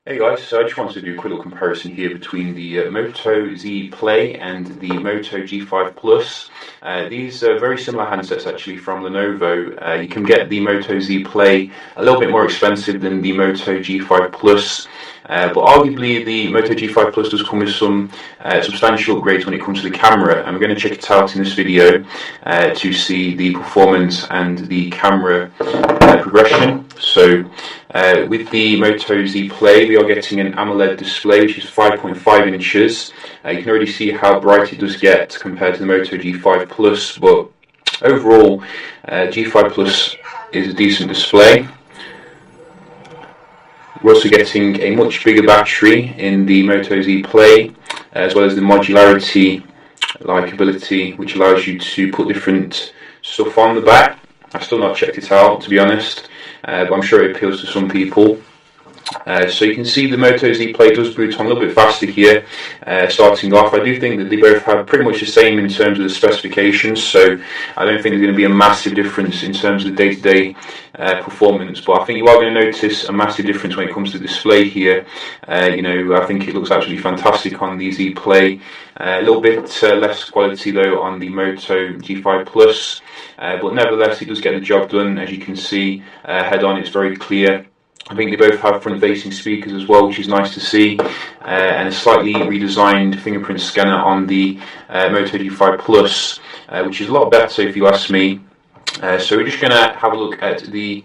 Hey guys, so I just wanted to do a quick little comparison here between the Moto Z Play and the Moto G5 Plus. These are very similar handsets actually from Lenovo. You can get the Moto Z Play a little bit more expensive than the Moto G5 Plus. But arguably the Moto G5 Plus does come with some substantial upgrades when it comes to the camera, and we're going to check it out in this video to see the performance and the camera progression. So with the Moto Z Play we are getting an AMOLED display which is 5.5 inches. You can already see how bright it does get compared to the Moto G5 Plus, but overall G5 Plus is a decent display. We're also getting a much bigger battery in the Moto Z Play, as well as the modularity ability, which allows you to put different stuff on the back. I've still not checked it out, to be honest, but I'm sure it appeals to some people. So you can see the Moto Z Play does boot on a little bit faster here, starting off. I do think that they both have pretty much the same in terms of the specifications, so I don't think there's going to be a massive difference in terms of the day-to-day performance, but I think you are going to notice a massive difference when it comes to the display here. I think it looks absolutely fantastic on the Z Play. A little bit less quality though on the Moto G5 Plus, but nevertheless it does get the job done. As you can see, head on it's very clear. I think they both have front-facing speakers as well, which is nice to see, and a slightly redesigned fingerprint scanner on the Moto G5 Plus, which is a lot better if you ask me. So we're just going to have a look at the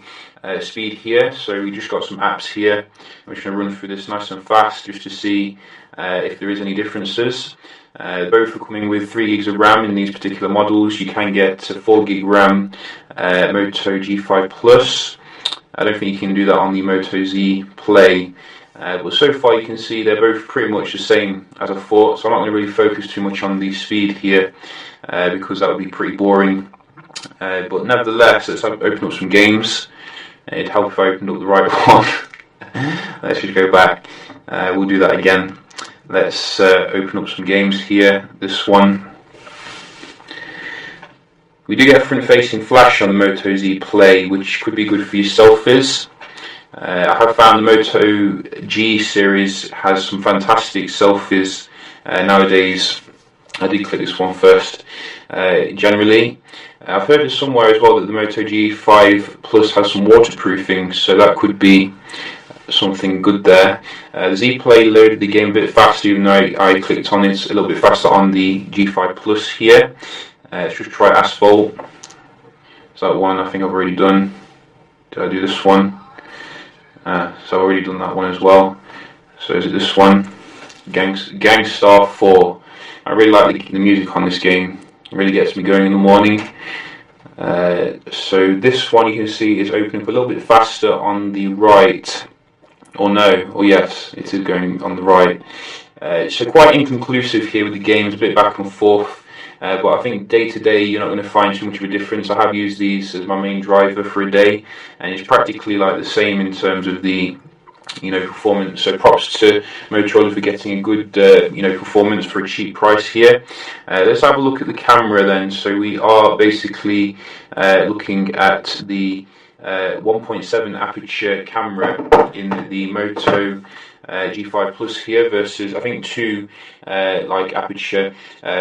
speed here. So we just got some apps here. I'm just going to run through this nice and fast just to see if there is any differences. Both are coming with 3 gigs of RAM in these particular models. You can get 4 gig RAM Moto G5 Plus. I don't think you can do that on the Moto Z Play, but so far you can see they're both pretty much the same as I thought, so I'm not going to really focus too much on the speed here because that would be pretty boring. But nevertheless, let's open up some games. It'd help if I opened up the right one. Let's just go back. We'll do that again. Let's open up some games here. This one. We do get a front-facing flash on the Moto Z Play, which could be good for your selfies. I have found the Moto G series has some fantastic selfies nowadays. I did click this one first. Generally, I've heard it somewhere as well that the Moto G5 Plus has some waterproofing, so that could be something good there. The Z Play loaded the game a bit faster, even though I clicked on it a little bit faster on the G5 Plus here. Let's just try Asphalt. Is that one I think I've already done? Did I do this one? So I've already done that one as well. So is it this one? Gangstar 4. I really like the music on this game. It really gets me going in the morning. So this one you can see is opening up a little bit faster on the right. Or no, or yes, it is going on the right. So quite inconclusive here with the game. It's a bit back and forth. But I think day to day you're not going to find too much of a difference. I have used these as my main driver for a day, and it's practically like the same in terms of the performance. So props to Motorola for getting a good performance for a cheap price here. Let's have a look at the camera then. So we are basically looking at the 1.7 aperture camera in the Moto G5 Plus here versus I think 2 aperture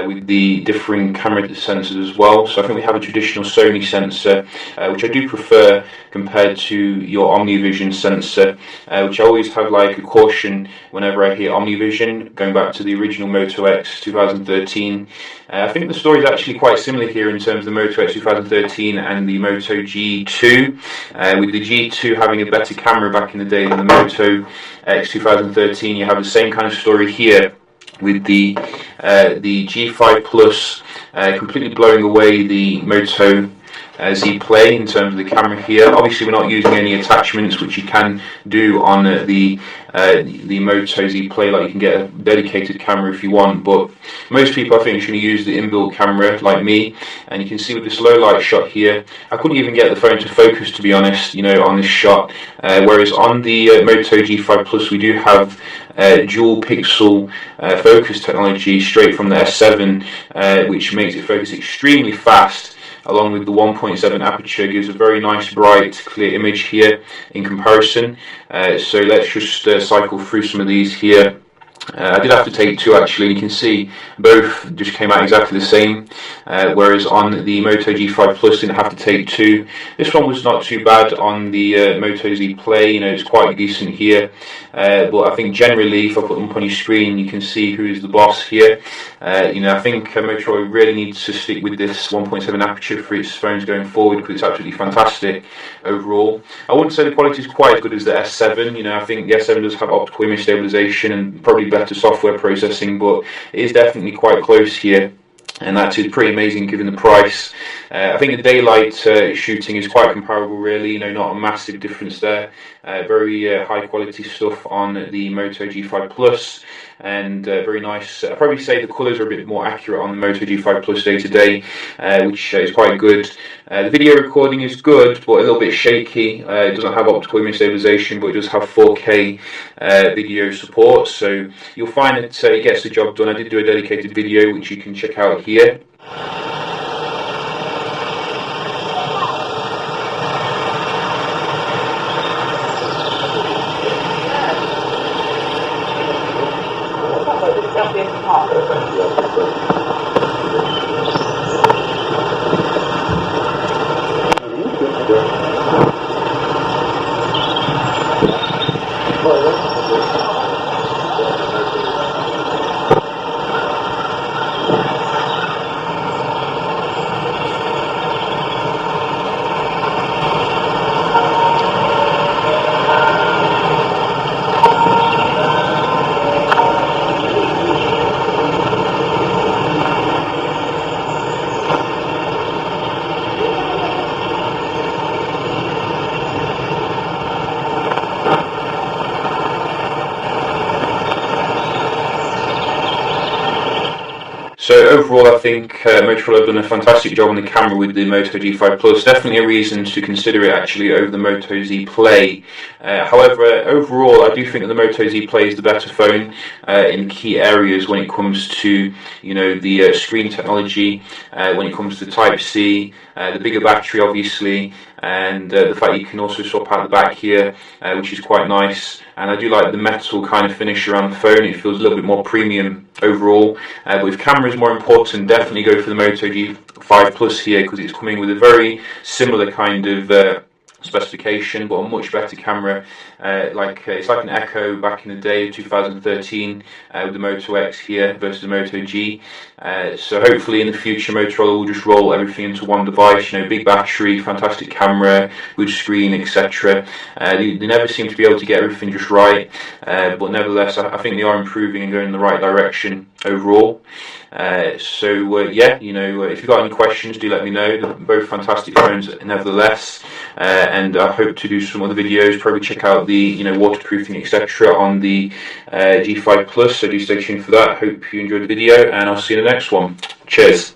with the differing camera sensors as well. So I think we have a traditional Sony sensor, which I do prefer compared to your OmniVision sensor, which I always have like a caution whenever I hear OmniVision, going back to the original Moto X 2013. I think the story is actually quite similar here in terms of the Moto X 2013 and the Moto G2, with the G2 having a better camera back in the day than the Moto X 2013. You have the same kind of story here with the G5 Plus completely blowing away the Moto Z Play in terms of the camera here. Obviously we're not using any attachments, which you can do on the Moto Z Play, like you can get a dedicated camera if you want, but most people I think are going to use the inbuilt camera like me. And you can see with this low light shot here, I couldn't even get the phone to focus, to be honest, on this shot, whereas on the Moto G5 Plus we do have dual pixel focus technology straight from the S7, which makes it focus extremely fast. along with the 1.7 aperture gives a very nice bright clear image here in comparison. So let's just cycle through some of these here. I did have to take two actually. You can see both just came out exactly the same, whereas on the Moto G5 Plus didn't have to take two. This one was not too bad on the Moto Z Play, you know, it's quite decent here, but I think generally if I put them up on your screen you can see who is the boss here. You know, I think Motorola really needs to stick with this 1.7 aperture for its phones going forward, because it's absolutely fantastic overall. I wouldn't say the quality is quite as good as the S7, you know, I think the S7 does have optical image stabilization and probably better software processing, but it is definitely quite close here, and that is pretty amazing given the price. I think the daylight shooting is quite comparable really, you know, not a massive difference there. Very high quality stuff on the Moto G5 Plus, and very nice. I'd probably say the colours are a bit more accurate on the Moto G5 Plus day to day, which is quite good. The video recording is good, but a little bit shaky. It doesn't have optical image stabilization, but it does have 4K video support, so you'll find that it gets the job done. I did do a dedicated video which you can check out here. So overall, I think Motorola have done a fantastic job on the camera with the Moto G5 Plus. Definitely a reason to consider it actually over the Moto Z Play. However, overall, I do think that the Moto Z Play is the better phone in key areas when it comes to, you know, the screen technology, when it comes to Type-C, the bigger battery obviously, and the fact you can also swap out the back here, which is quite nice. And I do like the metal kind of finish around the phone. It feels a little bit more premium overall. But if camera is more important, definitely go for the Moto G5 Plus here, because it's coming with a very similar kind of specification, but a much better camera. It's like an Echo back in the day of 2013 with the Moto X here versus the Moto G. So hopefully in the future Motorola will just roll everything into one device, you know, big battery, fantastic camera, good screen, etc. They never seem to be able to get everything just right, but nevertheless I think they are improving and going in the right direction overall. Yeah, you know, if you've got any questions, do let me know. They're both fantastic phones nevertheless, and I hope to do some other videos, probably check out the, you know, waterproofing etc. on the G5 Plus, so do stay tuned for that. Hope you enjoyed the video, and I'll see you in the next one. Cheers.